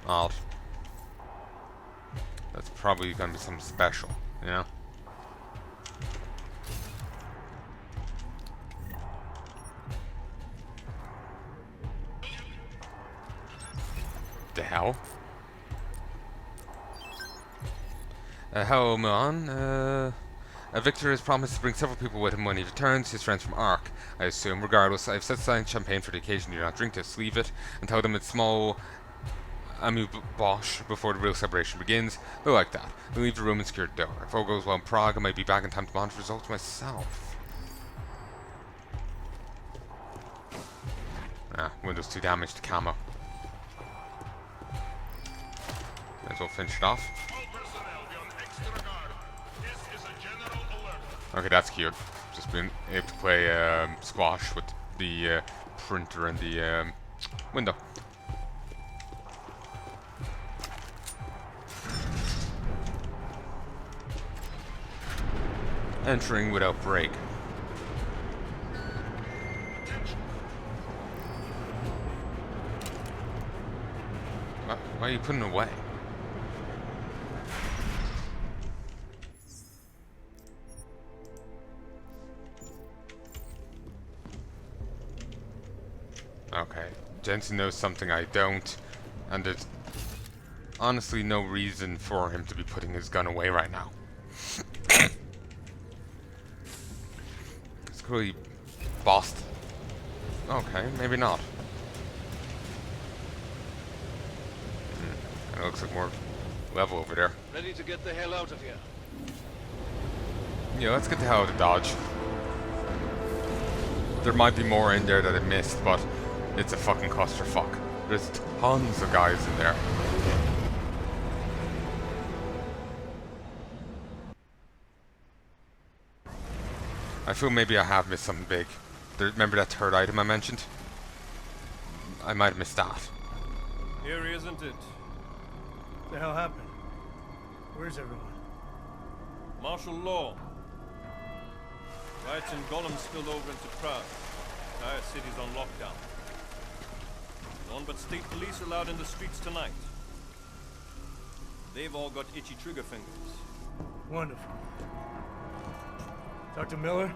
Odd. That's probably gonna be something special, you know? The hell? Hello, Milan. Victor has promised to bring several people with him when he returns, his friends from Ark, I assume. Regardless, I've set aside champagne for the occasion. Do not drink this, leave it, and tell them it's small bosh before the real celebration begins. They'll like that. They'll leave the room and secure the door. If all goes well in Prague, I might be back in time to monitor results myself. Windows 2 damage to camo. Might as well finish it off. Okay, that's cute. Just being able to play squash with the printer and the window. Entering without break. Why are you putting it away? Okay, Jensen knows something I don't, and there's honestly no reason for him to be putting his gun away right now. It's clearly bossed. Okay, maybe not. It looks like more level over there. Ready to get the hell out of here. Yeah, let's get the hell out of Dodge. There might be more in there that I missed, but it's a fucking clusterfuck. There's tons of guys in there. I feel maybe I have missed something big. Remember that third item I mentioned? I might have missed that. Here, isn't it? What the hell happened? Where's everyone? Martial law. Riots in Gollum spilled over into Prague. The entire city's on lockdown. None but state police allowed in the streets tonight. They've all got itchy trigger fingers. Wonderful. Dr. Miller?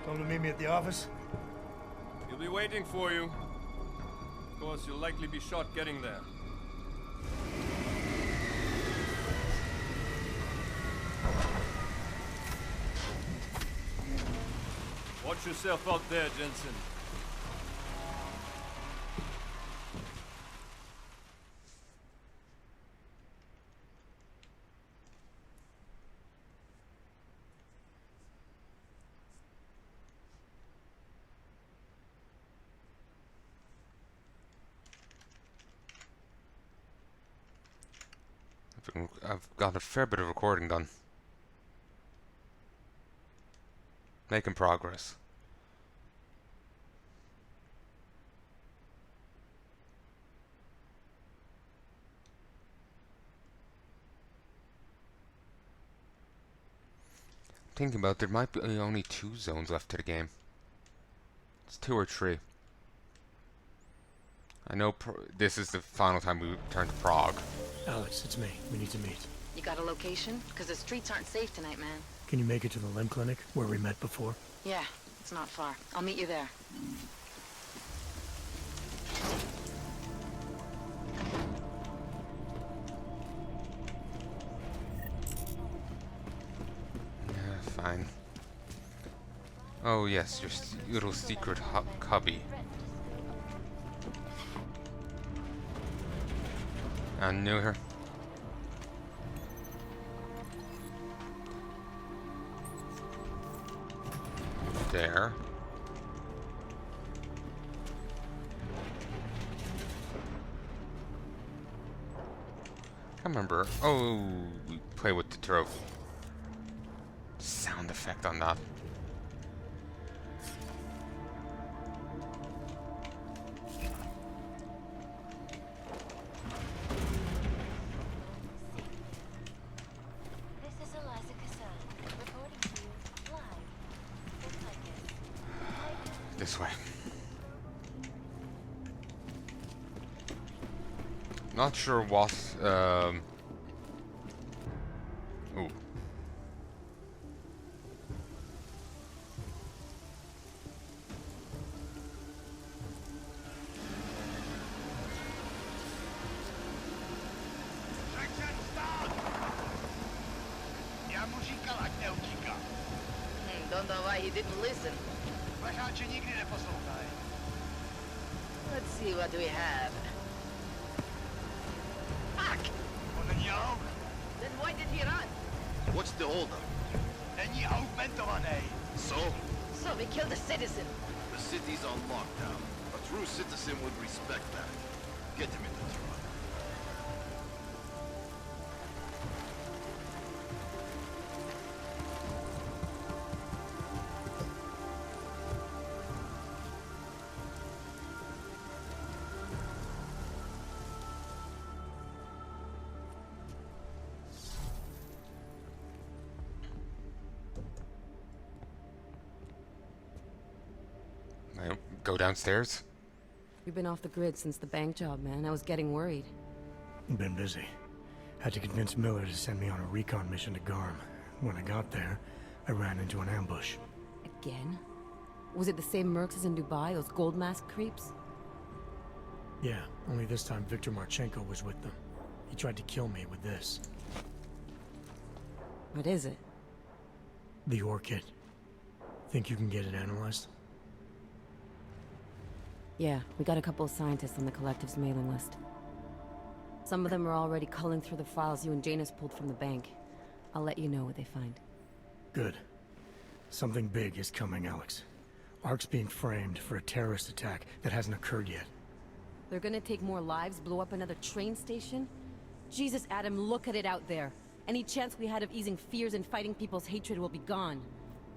Tell him to meet me at the office? He'll be waiting for you. Of course, you'll likely be shot getting there. Watch yourself out there, Jensen. I've got a fair bit of recording done. Making progress. Thinking about it, there might be only 2 zones left to the game. It's 2 or 3. I know this is the final time we return to Prague. Alex, it's me. We need to meet. You got a location? Because the streets aren't safe tonight, man. Can you make it to the limb clinic, where we met before? Yeah, it's not far. I'll meet you there. Yeah, fine. Oh yes, your little secret cubby. I knew her. There. I remember. Oh, we play with the trophy. Sound effect on that. This way. Not sure what. Ooh. Don't know why he didn't listen. Let's see what we have. Fuck! Then why did he run? What's the holdup? So? So we killed a citizen. The city's on lockdown. A true citizen would respect that. Get him in the truck. Go downstairs. We've been off the grid since the bank job, man. I was getting worried. Been busy. Had to convince Miller to send me on a recon mission to Garm. When I got there, I ran into an ambush. Again? Was it the same mercs as in Dubai, those gold mask creeps? Yeah, only this time Viktor Marchenko was with them. He tried to kill me with this. What is it? The orchid. Think you can get it analyzed? Yeah, we got a couple of scientists on the collective's mailing list. Some of them are already culling through the files you and Janus pulled from the bank. I'll let you know what they find. Good. Something big is coming, Alex. Ark's being framed for a terrorist attack that hasn't occurred yet. They're gonna take more lives, blow up another train station? Jesus, Adam, look at it out there. Any chance we had of easing fears and fighting people's hatred will be gone.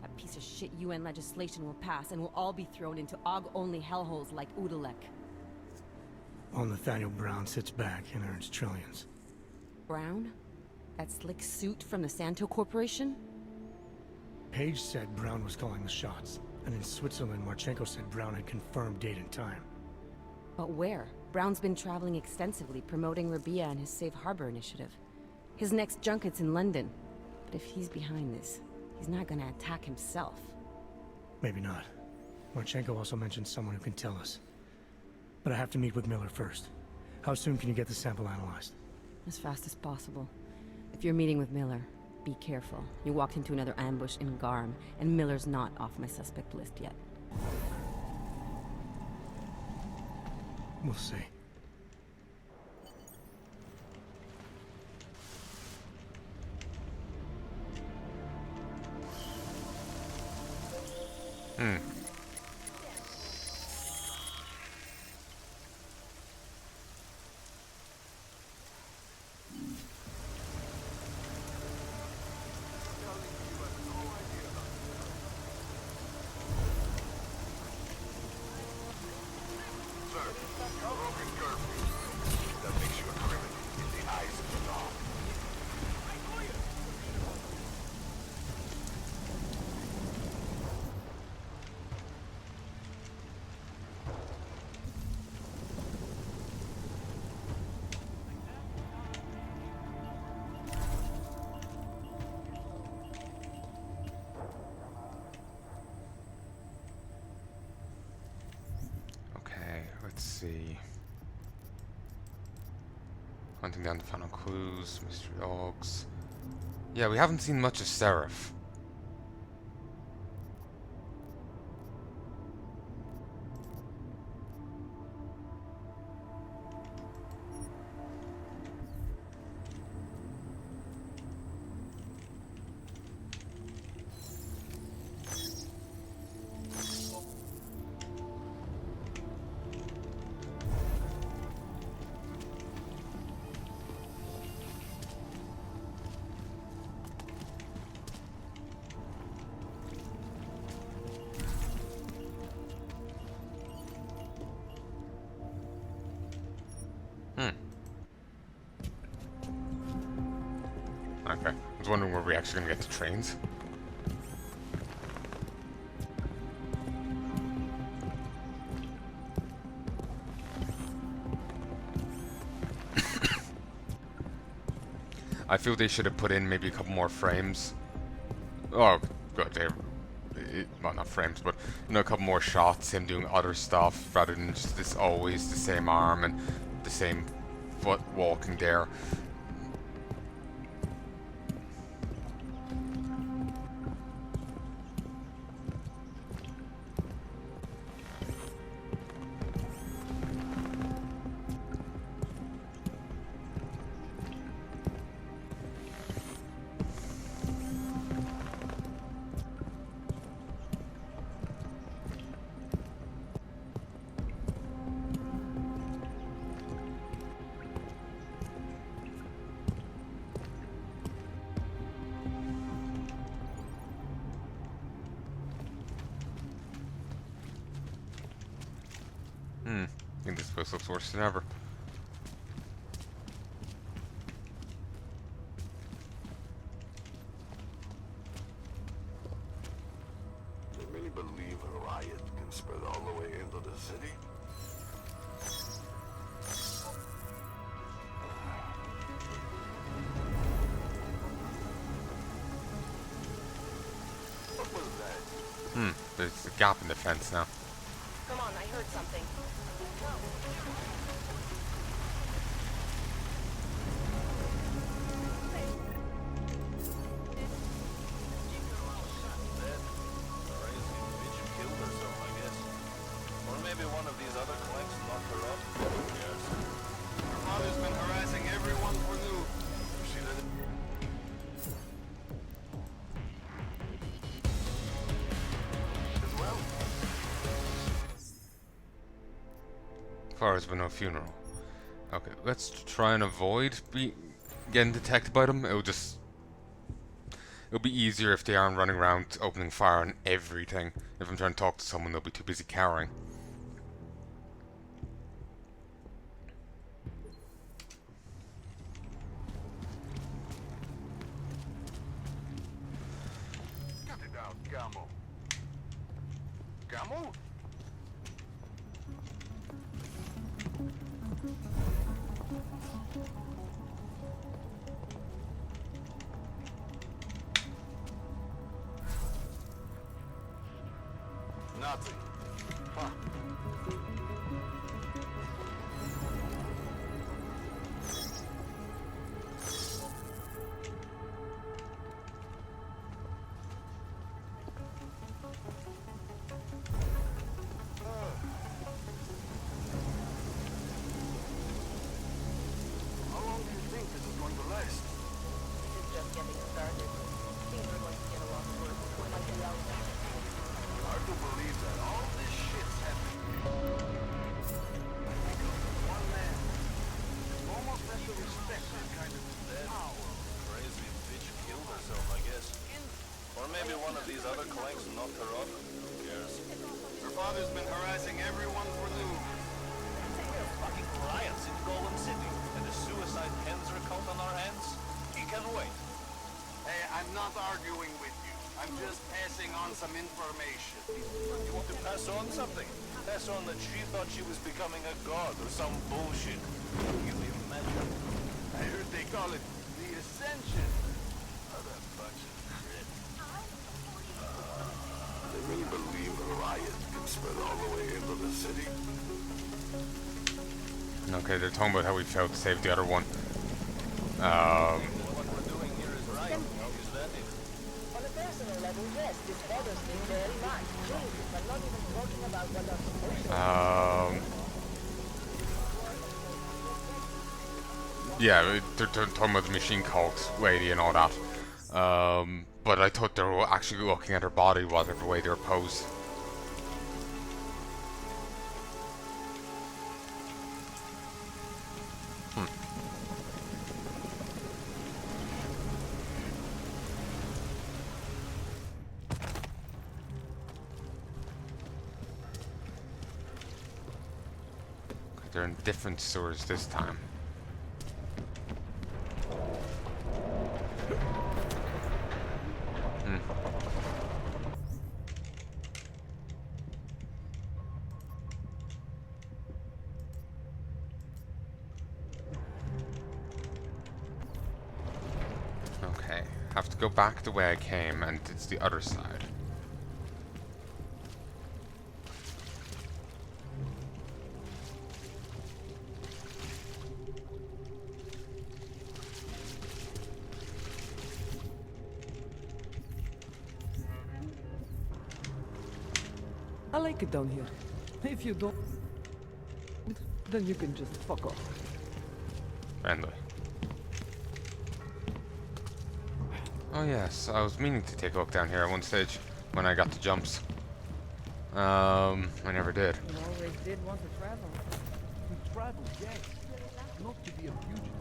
That piece of shit UN legislation will pass, and we'll all be thrown into AUG-only hellholes like Udalek. While Nathaniel Brown sits back and earns trillions. Brown? That slick suit from the Santo Corporation? Page said Brown was calling the shots, and in Switzerland, Marchenko said Brown had confirmed date and time. But where? Brown's been traveling extensively, promoting Rabia and his Safe Harbor initiative. His next junket's in London. But if he's behind this, he's not gonna attack himself. Maybe not. Marchenko also mentioned someone who can tell us. But I have to meet with Miller first. How soon can you get the sample analyzed? As fast as possible. If you're meeting with Miller, be careful. You walked into another ambush in Garm, and Miller's not off my suspect list yet. We'll see. Broken curfew. That makes you a criminal in the eyes of the law. Okay, let's see. Hunting down the final clues, mystery logs. Yeah, we haven't seen much of Seraph. Okay. I was wondering where we actually gonna get the trains. I feel they should have put in maybe a couple more frames. Oh, good. Well, not frames, but you know, a couple more shots, him doing other stuff rather than just this always the same arm and the same foot walking there. I think this place looks worse than ever. Do you really believe a riot can spread all the way into the city? What was that? There's a gap in the fence now. Come on, I heard something. Far as but no funeral. Okay, let's try and avoid getting detected by them. It'll be easier if they aren't running around opening fire on everything. If I'm trying to talk to someone, they'll be too busy cowering. Cut it out, Gamo. Gamo? Nothing. Huh. How long do you think this is going to last? This is just getting started. Things are going to get a lot worse before I get out. Hard to believe that all this shit's happening. Because of one man. You almost have to respect that kind of power. Crazy bitch killed herself, I guess. Or maybe one of these other clanks knocked her up. Who cares? Her father's been harassing everyone for loot. We're fucking riots in Golem City, and a suicide Henzer cult on our hands? He can wait. Hey, I'm not arguing with you. I'm just passing on some information. You want to pass on something? Pass on that she thought she was becoming a god or some bullshit. You imagine? I heard they call it the Ascension. What a bunch of shit. They really believe a riot can spread all the way into the city? Okay, they're talking about how we failed to save the other one. What we're doing here is right. How is that it? On a personal level, yes, this bothers me very much. Jesus, I'm not even talking about what I'm supposed to Yeah, they're talking about the machine cult lady and all that. But I thought they were actually looking at her body, whatever way they were posed. They're in different sewers this time. go back the way I came, and it's the other side. I like it down here. If you don't, then you can just fuck off. Friendly. Oh yes, I was meaning to take a look down here at one stage when I got the jumps. I never did. You always did want to travel. To travel, yes. Not to be a fugitive.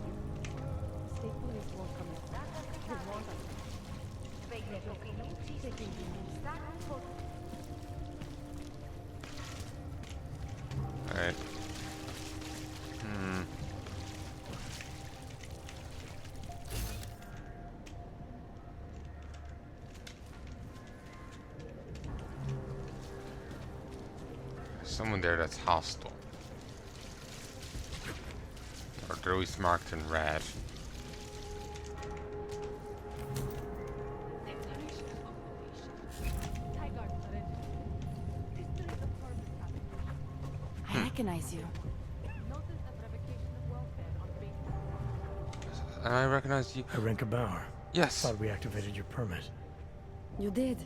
State police won't come in. They want us. Alright. Someone there that's hostile. Or they're always marked in red. I recognize you. And I recognize you. Arenka Bauer. Yes. Thought we activated your permit. You did.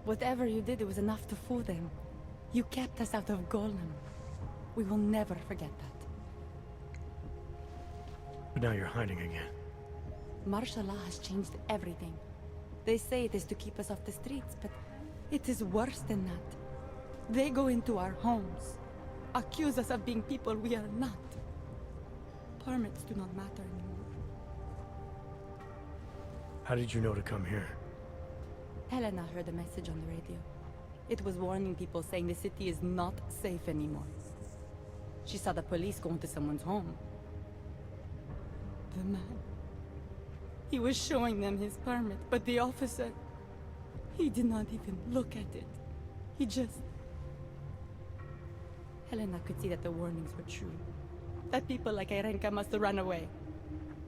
Whatever you did, it was enough to fool them. You kept us out of Golem. We will never forget that. But now you're hiding again. Martial law has changed everything. They say it is to keep us off the streets, but it is worse than that. They go into our homes, accuse us of being people we are not. Permits do not matter anymore. How did you know to come here? Helena heard a message on the radio. It was warning people, saying the city is not safe anymore. She saw the police go into someone's home. The man. He was showing them his permit, but the officer... he did not even look at it. He just... Helena could see that the warnings were true. That people like Arenka must have run away.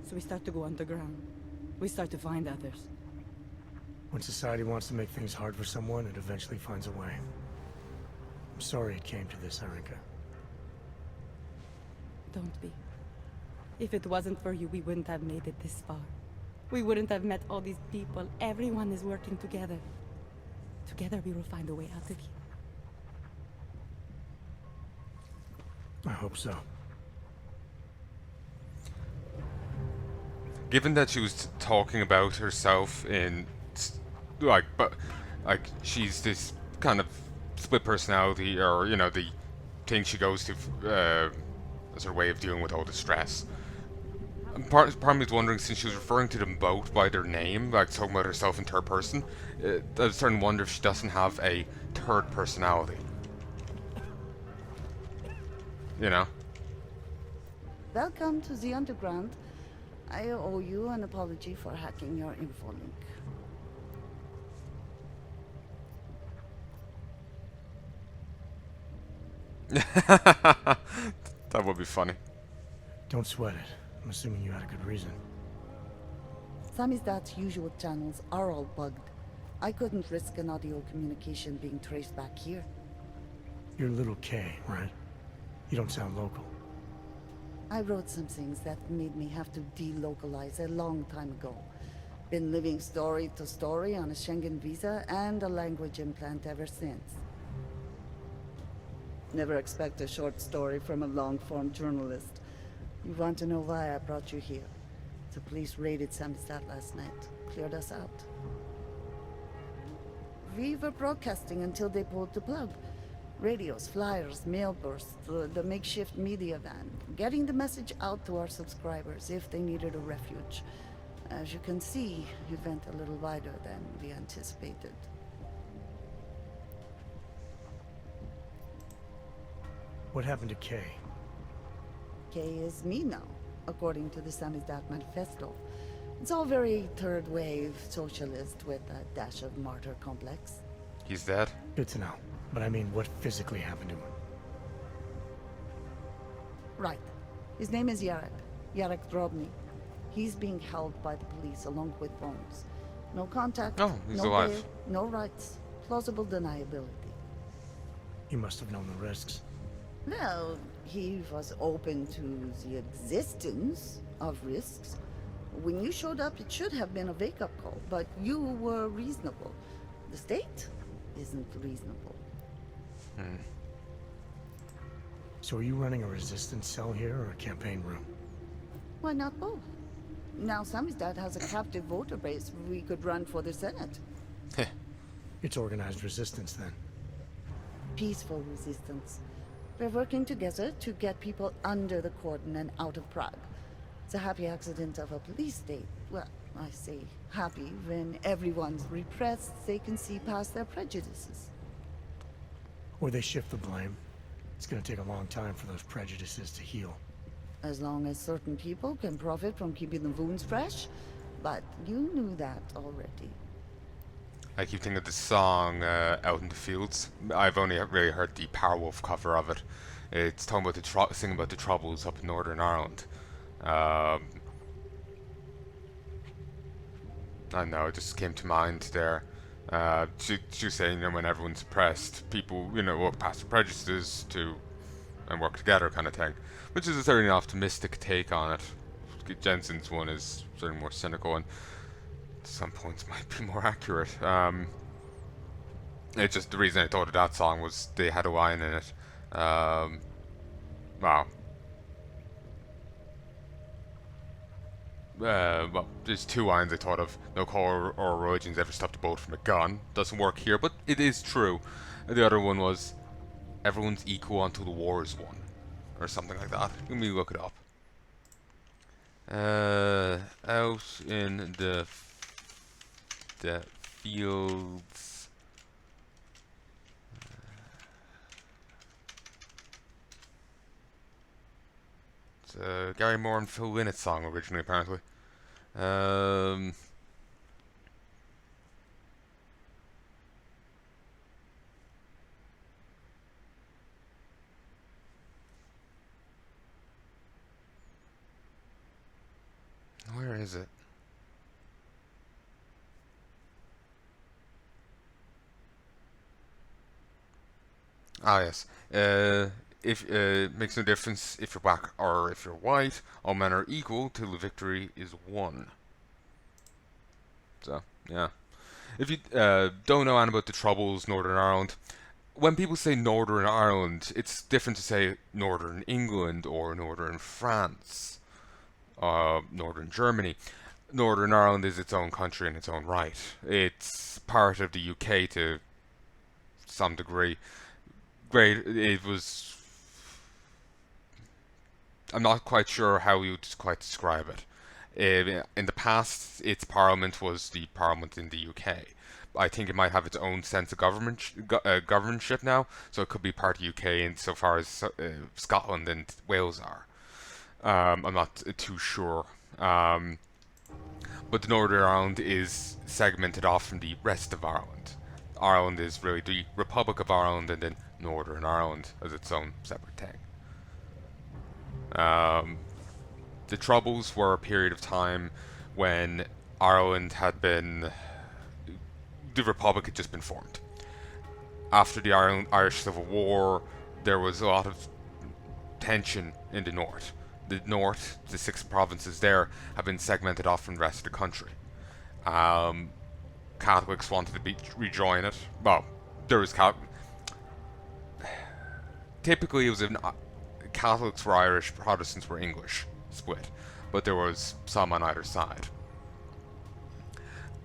So we start to go underground. We start to find others. When society wants to make things hard for someone, it eventually finds a way. I'm sorry it came to this, Arenka. Don't be. If it wasn't for you, we wouldn't have made it this far. We wouldn't have met all these people. Everyone is working together. Together we will find a way out of here. I hope so. Given that she was talking about herself in, like she's this kind of split personality, or you know, the thing she goes to as her way of dealing with all the stress. And part of me is wondering, since she was referring to them both by their name, like talking about herself in third person, I was starting to wonder if she doesn't have a third personality. You know? Welcome to the Underground. I owe you an apology for hacking your info link. That would be funny. Don't sweat it. I'm assuming you had a good reason. Samizdat's usual channels are all bugged. I couldn't risk an audio communication being traced back here. You're Little K, right? You don't sound local. I wrote some things that made me have to delocalize a long time ago. Been living story to story on a Schengen visa and a language implant ever since. Never expect a short story from a long-form journalist. You want to know why I brought you here? The police raided Samizdat last night. Cleared us out. We were broadcasting until they pulled the plug. Radios, flyers, mail bursts, the makeshift media van. Getting the message out to our subscribers if they needed a refuge. As you can see, it went a little wider than we anticipated. What happened to Kay? Kay is me now, according to the Samizdat Manifesto. It's all very third-wave socialist with a dash of martyr complex. He's dead? Good to know. But I mean, what physically happened to him? Right. His name is Yarek. Yarek Drobny. He's being held by the police along with Bones. No contact, Oh, he's no alive. bail, no rights. Plausible deniability. He must have known the risks. Well, he was open to the existence of risks. When you showed up, it should have been a wake-up call, but you were reasonable. The state isn't reasonable. So are you running a resistance cell here or a campaign room? Why not both? Now Samizdat has a captive voter base. We could run for the Senate. It's organized resistance then. Peaceful resistance. We're working together to get people under the cordon and out of Prague. It's a happy accident of a police state. Well, I say happy when everyone's repressed, they can see past their prejudices. Or they shift the blame. It's gonna take a long time for those prejudices to heal. As long as certain people can profit from keeping the wounds fresh. But you knew that already. I keep thinking of the song "Out in the Fields." I've only really heard the Powerwolf cover of it. It's talking about singing about the troubles up in Northern Ireland. I know, it just came to mind there. She was saying, when everyone's oppressed, people, work past their prejudices and work together, kind of thing. Which is a certainly optimistic take on it. Jensen's one is certainly more cynical and at some points might be more accurate. It's just the reason I thought of that song was they had a line in it. Wow. Well, there's two lines I thought of. No call or origins ever stopped a boat from a gun. Doesn't work here, but it is true. And the other one was, everyone's equal until the war is won. Or something like that. Let me look it up. Out in the fields. It's a Gary Moore and Phil Lynott song originally, apparently. Where is it? Ah, yes. If makes no difference if you're black or if you're white. All men are equal till the victory is won. So, yeah. If you don't know anything about the Troubles, Northern Ireland, when people say Northern Ireland, it's different to say Northern England or Northern France, Northern Germany. Northern Ireland is its own country in its own right. It's part of the UK to some degree. It was. I'm not quite sure how you would quite describe it. In the past, its parliament was the parliament in the UK. I think it might have its own sense of governorship now, so it could be part of the UK insofar as Scotland and Wales are. I'm not too sure. But the Northern Ireland is segmented off from the rest of Ireland. Ireland is really the Republic of Ireland, and then Northern Ireland as its own separate thing. The Troubles were a period of time when Ireland had been... The Republic had just been formed. After the Irish Civil War, there was a lot of tension in the north. The north, the 6 provinces there, have been segmented off from the rest of the country. Catholics wanted to rejoin it. Well, there was typically it was Catholics were Irish, Protestants were English, split, but there was some on either side.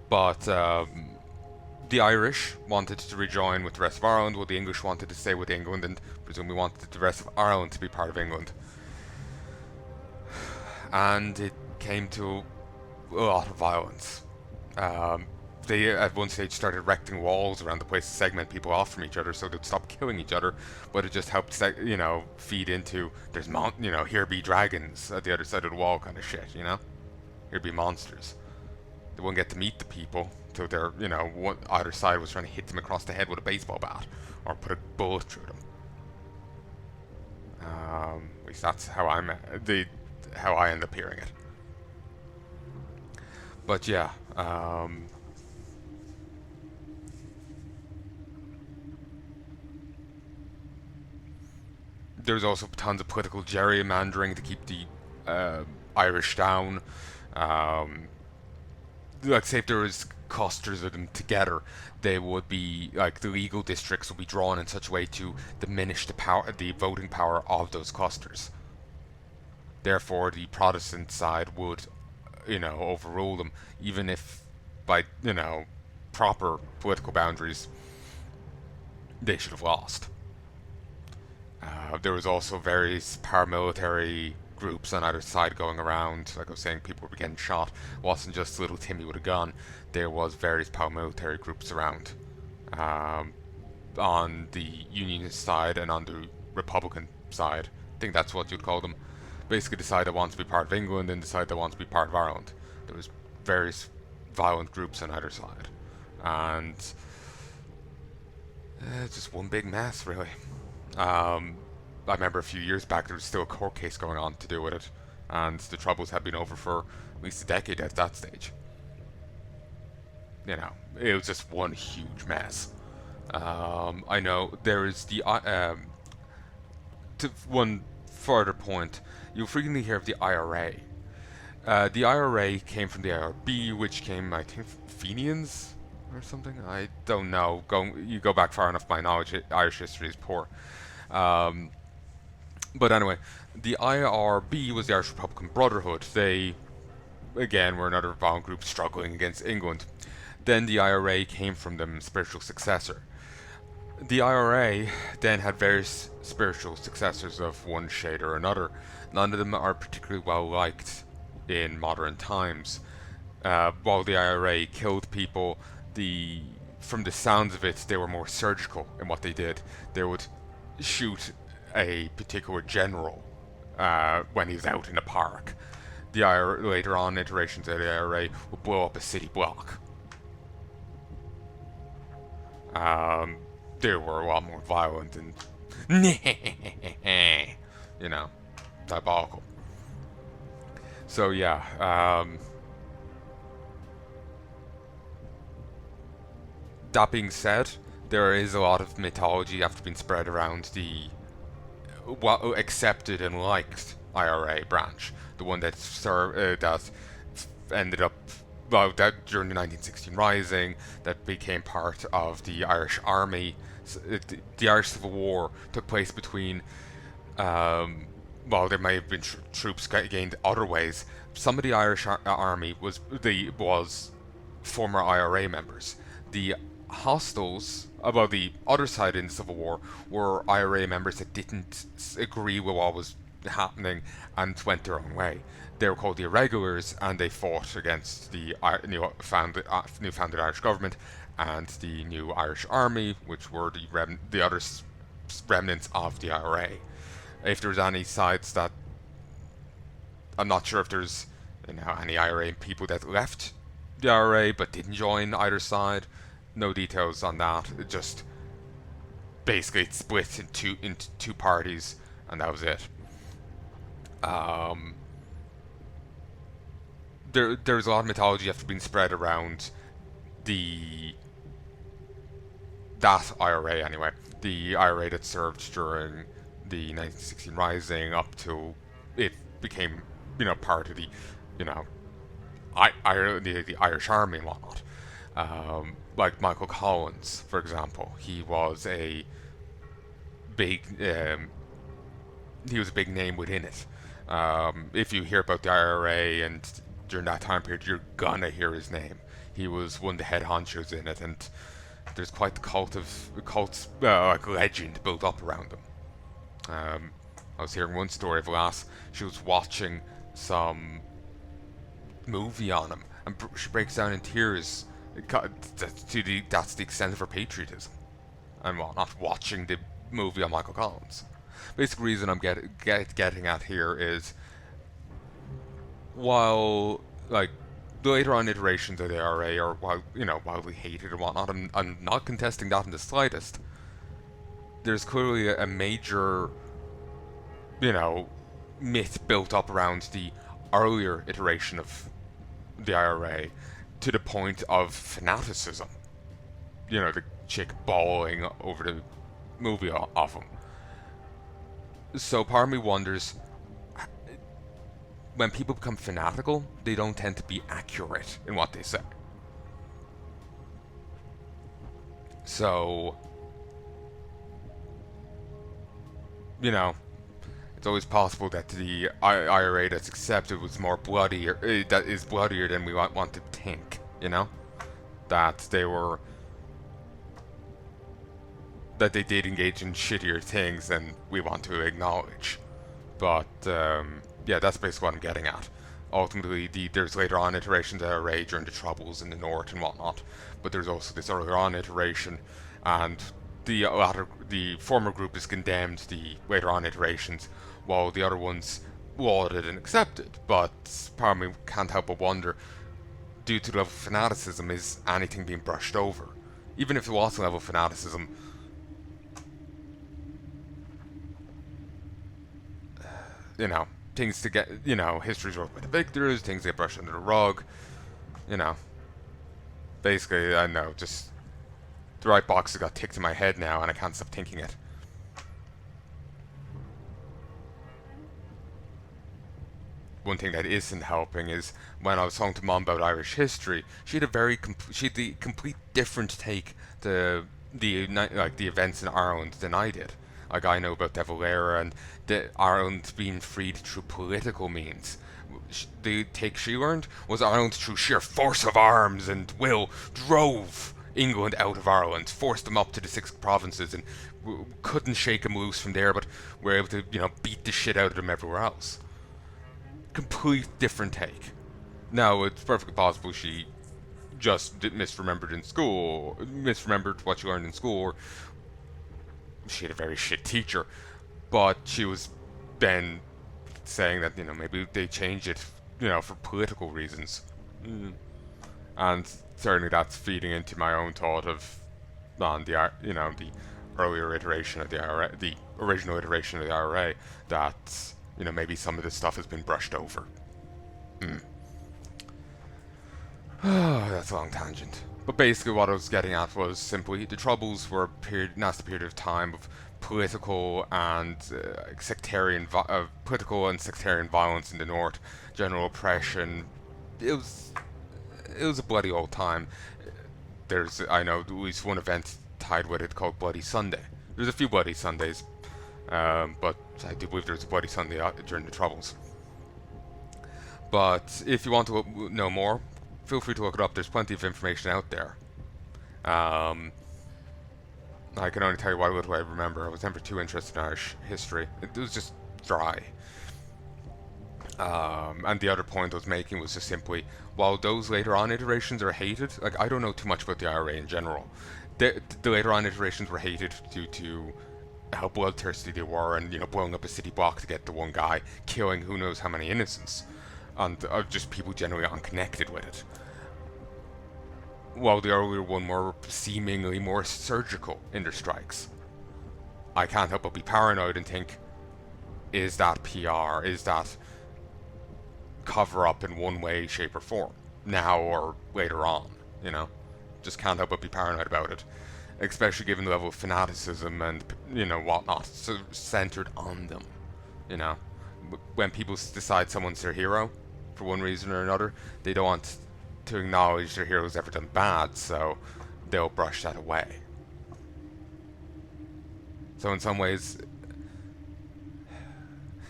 But the Irish wanted to rejoin with the rest of Ireland, while the English wanted to stay with England, and presumably wanted the rest of Ireland to be part of England. And it came to a lot of violence. They at one stage started erecting walls around the place to segment people off from each other so they'd stop killing each other, but it just helped feed into here be dragons at the other side of the wall kind of shit, here be monsters. They wouldn't get to meet the people till they're either side was trying to hit them across the head with a baseball bat or put a bullet through them. At least that's how how I end up hearing it. But yeah, There's also tons of political gerrymandering to keep the Irish down. Like, say if there was clusters of them together, they would be like the legal districts would be drawn in such a way to diminish the voting power of those clusters. Therefore, the Protestant side would, overrule them, even if by proper political boundaries they should have lost. There was also various paramilitary groups on either side going around. Like I was saying, people were getting shot. It wasn't just little Timmy with a gun. There was various paramilitary groups around, on the Unionist side and on the Republican side. I think that's what you'd call them. Basically decide they want to be part of England and decide they want to be part of Ireland. There was various violent groups on either side. And just one big mess, really. I remember a few years back there was still a court case going on to do with it, and the troubles had been over for at least a decade at that stage. It was just one huge mess. I know there is the one further point. You'll frequently hear of the IRA. The IRA came from the IRB, which came, I think, Fenians or something. I don't know. You go back far enough, my knowledge, Irish history is poor. But anyway, the IRB was the Irish Republican Brotherhood. They, again, were another violent group struggling against England. Then the IRA came from them, spiritual successor. The IRA then had various spiritual successors of one shade or another. None of them are particularly well liked in modern times. While the IRA killed people, from the sounds of it, they were more surgical in what they did. They would shoot a particular general when he was out in a park. The later on iterations of the IRA would blow up a city block. They were a lot more violent and diabolical. So yeah, that being said, there is a lot of mythology after being spread around the accepted and liked IRA branch, the one that ended up that during the 1916 Rising, that became part of the Irish Army. The Irish Civil War took place between, there may have been troops gained other ways. Some of the Irish Army was former IRA members. The hostiles, the other side in the Civil War, were IRA members that didn't agree with what was happening and went their own way. They were called the Irregulars, and they fought against the newfounded Irish government and the new Irish Army, which were the other remnants of the IRA. If there's any sides that, I'm not sure if there's any IRA people that left the IRA but didn't join either side. No details on that. It just basically it split into two parties, and that was it. There's a lot of mythology after being spread around that IRA anyway. The IRA that served during the 1916 Rising up till it became part of the Irish Army and whatnot. Like Michael Collins, for example, he was a big name within it. If you hear about the IRA and during that time period, you're gonna hear his name. He was one of the head honchos in it, and there's quite the cult legend built up around him. I was hearing one story of a lass. She was watching some movie on him, and she breaks down in tears. That's the extent of her patriotism, and not watching the movie on Michael Collins. Basic reason I'm getting at here is, while the later on iterations of the IRA are wildly hated and whatnot, I'm not contesting that in the slightest. There's clearly a major myth built up around the earlier iteration of the IRA, to the point of fanaticism. The chick bawling over the movie of him. So part of me wonders, when people become fanatical, they don't tend to be accurate in what they say. So, you know, it's always possible that the IRA that's accepted was more bloody, or that is bloodier than we want to think. You know, that they did engage in shittier things than we want to acknowledge. But yeah, that's basically what I'm getting at. Ultimately, there's later on iterations of IRA during the Troubles in the North and whatnot, but there's also this earlier on iteration, and the former group is condemned the later on iterations, while the other ones lauded and accepted. But part of me can't help but wonder, due to the level of fanaticism, is anything being brushed over? Even if it was a level of fanaticism, you know, things to get, you know, history's wrote by the victors, things get brushed under the rug, you know. Basically, I know, just the right boxes got ticked in my head now, and I can't stop thinking it. One thing that isn't helping is when I was talking to Mom about Irish history, she had the complete different take to the events in Ireland than I did. Like, I know about De Valera and Ireland being freed through political means. The take she learned was Ireland through sheer force of arms and will drove England out of Ireland, forced them up to the 6 provinces, and couldn't shake them loose from there, but were able to, you know, beat the shit out of them everywhere else. Complete different take. Now, it's perfectly possible she just misremembered what she learned in school, or she had a very shit teacher, but she was then saying that, you know, maybe they changed it, you know, for political reasons. And certainly that's feeding into my own thought of the earlier iteration of the IRA, the original iteration of the IRA, that, you know, maybe some of this stuff has been brushed over. That's a long tangent. But basically what I was getting at was simply the Troubles were a nasty period of time of political and sectarian violence in the North, general oppression. It was a bloody old time. I know at least one event tied with it called Bloody Sunday. There's a few Bloody Sundays, but I do believe there's a Bloody Sunday during the Troubles. But if you want to know more, feel free to look it up. There's plenty of information out there. I can only tell you what little I remember. I was never too interested in Irish history. It was just dry. And the other point I was making was just simply, while those later on iterations are hated, like, I don't know too much about the IRA in general. The later on iterations were hated due to how bloodthirsty they were, and, you know, blowing up a city block to get the one guy, killing who knows how many innocents, and just people generally unconnected with it. While the earlier one were seemingly more surgical in their strikes. I can't help but be paranoid and think, is that PR? Is that cover up in one way, shape, or form? Now or later on, you know? Just can't help but be paranoid about it. Especially given the level of fanaticism and, you know, whatnot, centered on them, you know? When people decide someone's their hero, for one reason or another, they don't want to acknowledge their hero's ever done bad, so they'll brush that away. So in some ways,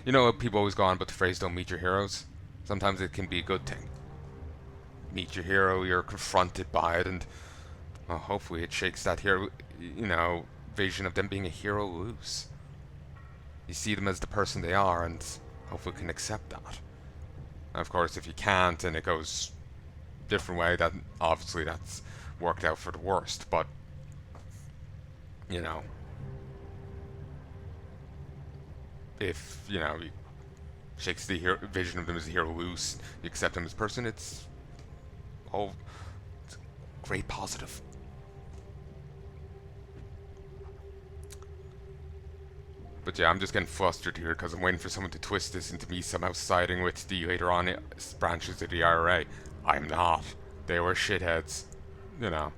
you know, people always go on about the phrase, don't meet your heroes. Sometimes it can be a good thing. Meet your hero, you're confronted by it, and, well, hopefully it shakes that hero, you know, vision of them being a hero loose. You see them as the person they are, and hopefully can accept that. Of course, if you can't and it goes a different way, that obviously that's worked out for the worst. But, you know, if, you know, you shakes the vision of them as a hero loose, you accept them as a person, it's all great positive. But yeah, I'm just getting flustered here because I'm waiting for someone to twist this into me somehow siding with the later on branches of the IRA. I'm not. They were shitheads. You know.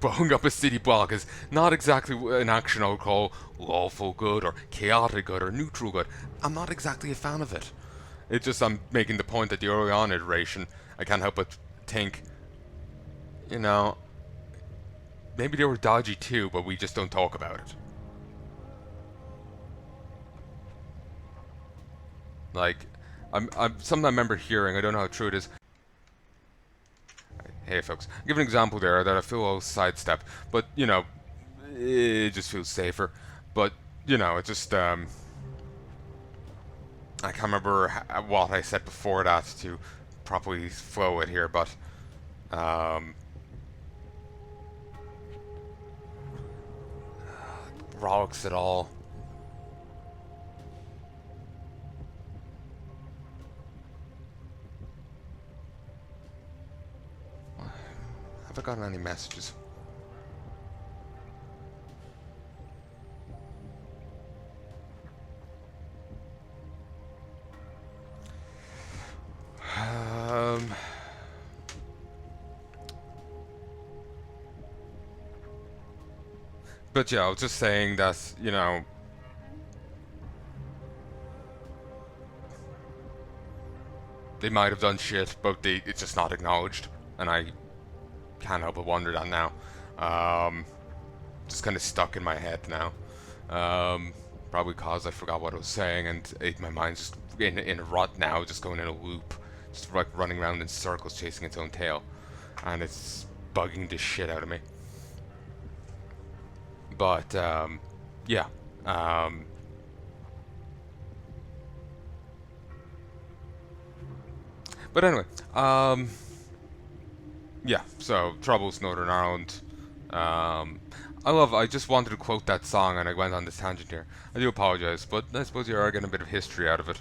blowing up a city block is not exactly an action I would call lawful good or chaotic good or neutral good. I'm not exactly a fan of it. It's just I'm making the point that the early on iteration, I can't help but think, you know, maybe they were dodgy too, but we just don't talk about it. Like, I'm something I remember hearing, I don't know how true it is. Hey folks, I'll give an example there that I feel I'll sidestep, but you know, it just feels safer. But you know, it just I can't remember what I said before that to properly flow it here, but relics at all. Have I gotten any messages? But yeah, I was just saying that, you know, they might have done shit, but it's just not acknowledged, and I can't help but wonder that now. Just kind of stuck in my head now. Probably because I forgot what I was saying, and my mind's just in a rut now, just going in a loop, just like running around in circles, chasing its own tail, and it's bugging the shit out of me. But yeah. But anyway, yeah, so Troubles, Northern Ireland. I just wanted to quote that song and I went on this tangent here. I do apologize, but I suppose you are getting a bit of history out of it.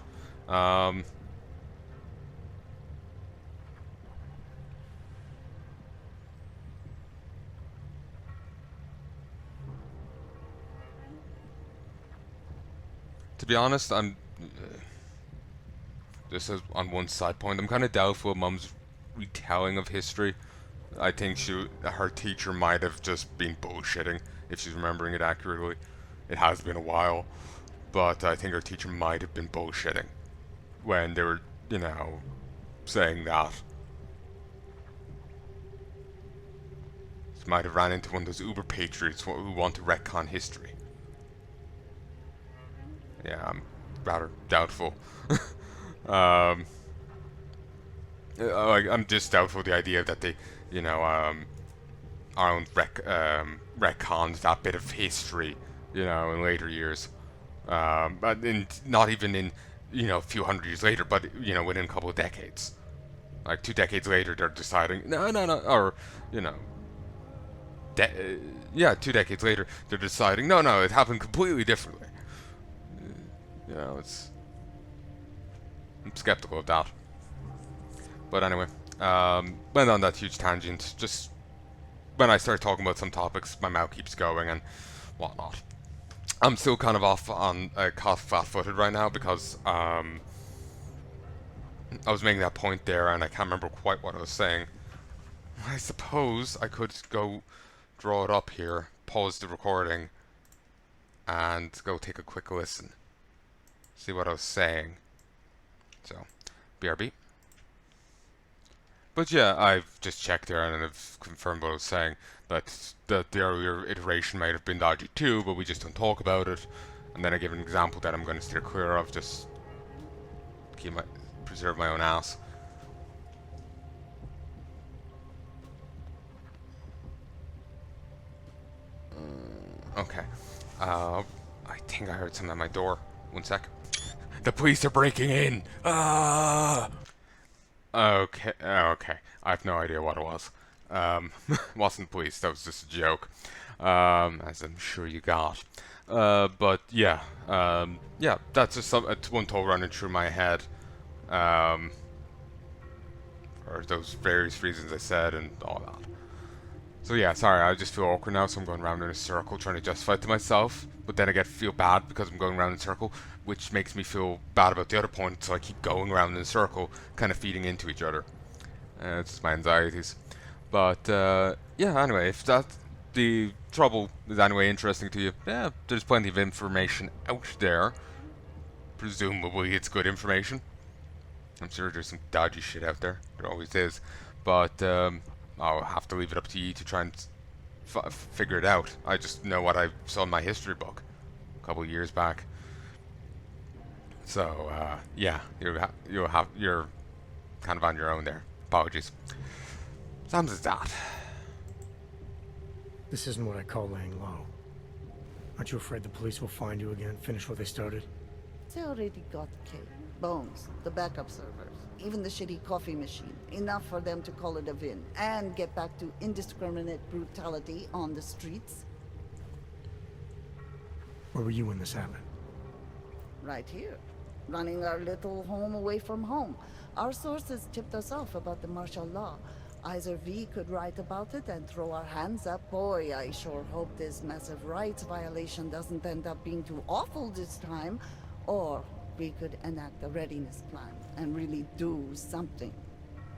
To be honest, this is on one side point. I'm kind of doubtful of Mum's retelling of history. I think her teacher might have just been bullshitting if she's remembering it accurately. It has been a while, but I think her teacher might have been bullshitting when they were, you know, saying that. She might have ran into one of those uber patriots who want to retcon history. Yeah, I'm rather doubtful. I'm just doubtful of the idea that they, you know, Ireland retconned that bit of history, you know, in later years. But not even in, you know, a few hundred years later, but, you know, within a couple of decades. Like 2 decades later, they're deciding, no, or, you know, 2 decades later, they're deciding, no, it happened completely differently. You know, I'm skeptical of that. But anyway, went on that huge tangent. Just when I start talking about some topics, my mouth keeps going and whatnot. I'm still kind of off on caught flat-footed right now because I was making that point there and I can't remember quite what I was saying. I suppose I could go draw it up here, pause the recording, and go take a quick listen. See what I was saying. So, BRB. But yeah, I've just checked there and I've confirmed what I was saying. That the earlier iteration might have been dodgy too, but we just don't talk about it. And then I give an example that I'm going to steer clear of, just preserve my own ass. Okay. I think I heard something at my door. 1 sec. The police are breaking in! Ah! Okay. I have no idea what it was. Wasn't police, that was just a joke. As I'm sure you got. But yeah. Yeah, that's just one thought running through my head. For those various reasons I said and all that. So yeah, sorry, I just feel awkward now, so I'm going around in a circle trying to justify it to myself. But then I feel bad because I'm going around in a circle, which makes me feel bad about the other point, so I keep going around in a circle, kind of feeding into each other. It's just my anxieties. But yeah, anyway, if that the trouble is anyway interesting to you, yeah, there's plenty of information out there. Presumably it's good information. I'm sure there's some dodgy shit out there. There always is. But I'll have to leave it up to you to try and figure it out. I just know what I saw in my history book a couple of years back. So yeah, you're kind of on your own there. Apologies. Sounds as that. This isn't what I call laying low. Aren't you afraid the police will find you again, finish what they started? They already got Kate. Bones, the backup servers, even the shitty coffee machine. Enough for them to call it a win and get back to indiscriminate brutality on the streets. Where were you when this happened? Right here. Running our little home away from home. Our sources tipped us off about the martial law. Either we could write about it and throw our hands up. Boy, I sure hope this massive rights violation doesn't end up being too awful this time. Or we could enact a readiness plan and really do something.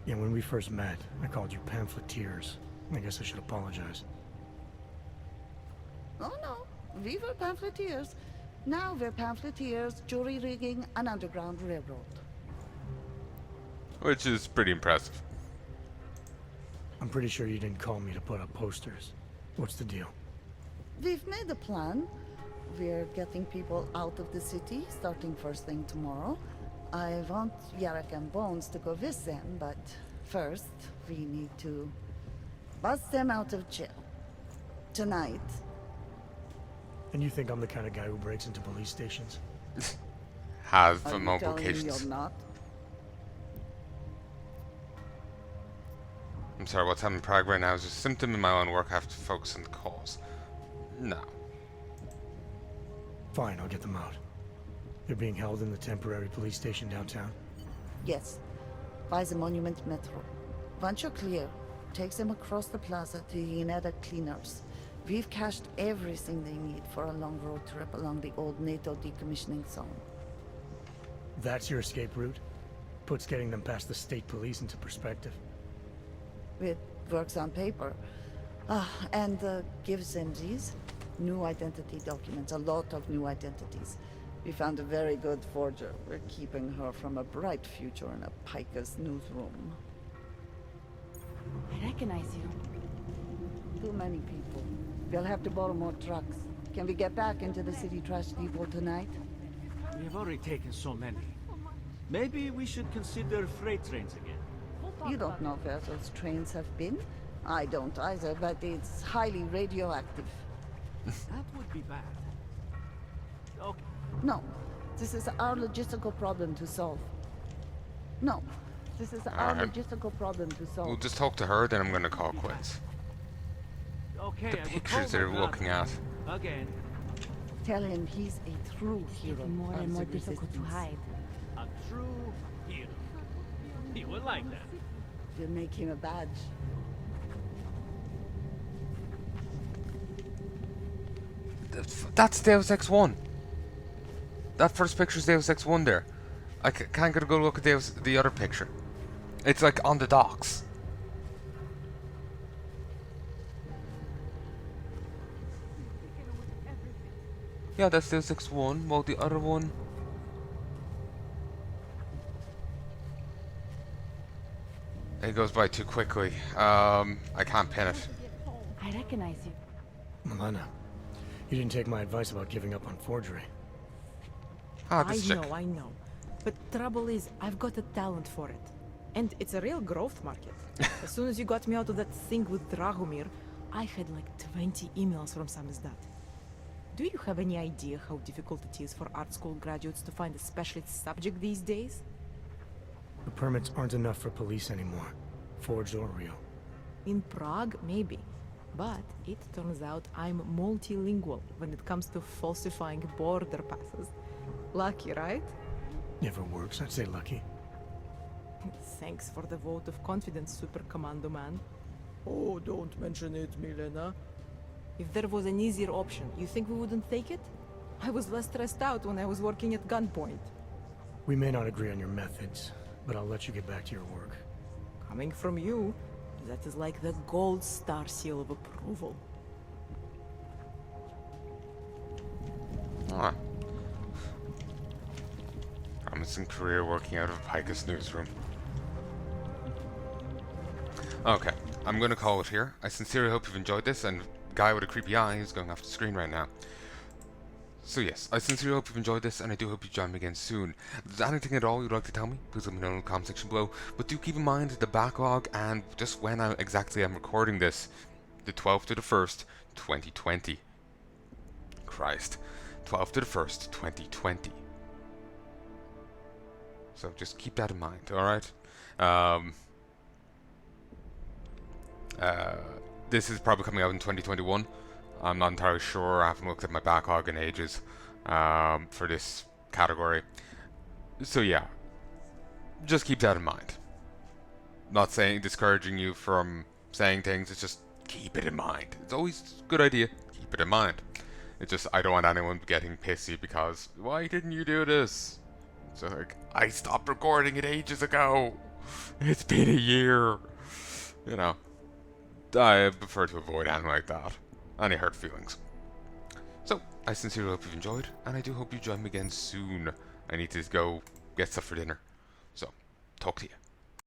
Yeah, when we first met, I called you pamphleteers. I guess I should apologize. Oh no, we were pamphleteers. Now we're pamphleteers, jury rigging an underground railroad. Which is pretty impressive. I'm pretty sure you didn't call me to put up posters. What's the deal? We've made a plan. We're getting people out of the city, starting first thing tomorrow. I want Yarek and Bones to go with them, but first, we need to bust them out of jail. Tonight. And you think I'm the kind of guy who breaks into police stations? Have Are you multiple telling me occasions. you're not? I'm sorry, what's happening in Prague right now is a symptom in my own work. I have to focus on the cause. No. Fine, I'll get them out. They're being held in the temporary police station downtown? Yes. By the Monument Metro. Once you're clear, takes them across the plaza to the Uneda cleaners. We've cached everything they need for a long road trip along the old NATO decommissioning zone. That's your escape route? Puts getting them past the state police into perspective. It works on paper. And gives them these new identity documents, a lot of new identities. We found a very good forger. We're keeping her from a bright future in a Picus newsroom. I recognize you. Too many people. We'll have to borrow more trucks. Can we get back into the city trash depot tonight? We have already taken so many. Maybe we should consider freight trains again. You don't know where those trains have been? I don't either, but it's highly radioactive. That would be bad. Okay. No, this is our logistical problem to solve. No, this is our Alright. logistical problem to solve. We'll just talk to her, then I'm gonna call quits. Okay, The I will pictures call they're my looking at. brother. Again. Tell him he's a true hero. Getting more of and the more difficult to resistance. hide. A true hero. He would like that. We'll make him a badge. That's Deus Ex 1. That first picture's Deus Ex 1 there. I can't go look at the other picture. It's like on the docks. Yeah, that's Deus Ex 1. Well, the other one... It goes by too quickly. I can't pin it. I recognize you. Milena, you didn't take my advice about giving up on forgery. Ah, this chick. I know. But trouble is, I've got a talent for it. And it's a real growth market. As soon as you got me out of that thing with Dragomir, I had like 20 emails from samizdat. Do you have any idea how difficult it is for art school graduates to find a specialist subject these days? The permits aren't enough for police anymore, forged or real. In Prague, maybe. But it turns out I'm multilingual when it comes to falsifying border passes. Lucky, right? Never works, I'd say lucky. Thanks for the vote of confidence, Super Commando Man. Oh, don't mention it, Milena. If there was an easier option, you think we wouldn't take it? I was less stressed out when I was working at gunpoint. We may not agree on your methods, but I'll let you get back to your work. Coming from you, that is like the gold star seal of approval. Ah. Promising career working out of a Picus newsroom. Okay, I'm gonna call it here. I sincerely hope you've enjoyed this, and guy with a creepy eye is going off the screen right now. So yes, I sincerely hope you've enjoyed this, and I do hope you join me again soon. If there's anything at all you'd like to tell me, please let me know in the comment section below. But do keep in mind the backlog and just when exactly I'm recording this. The 12th to the 1st, 2020. Christ. 12th to the 1st, 2020. So just keep that in mind, alright? This is probably coming out in 2021. I'm not entirely sure. I haven't looked at my backlog in ages for this category. So yeah, just keep that in mind. Not saying discouraging you from saying things. It's just keep it in mind. It's always a good idea. Keep it in mind. It's just I don't want anyone getting pissy because why didn't you do this? So like I stopped recording it ages ago. It's been a year. You know. I prefer to avoid anything like that. Any hurt feelings. So, I sincerely hope you've enjoyed, and I do hope you join me again soon. I need to go get stuff for dinner. So, talk to you.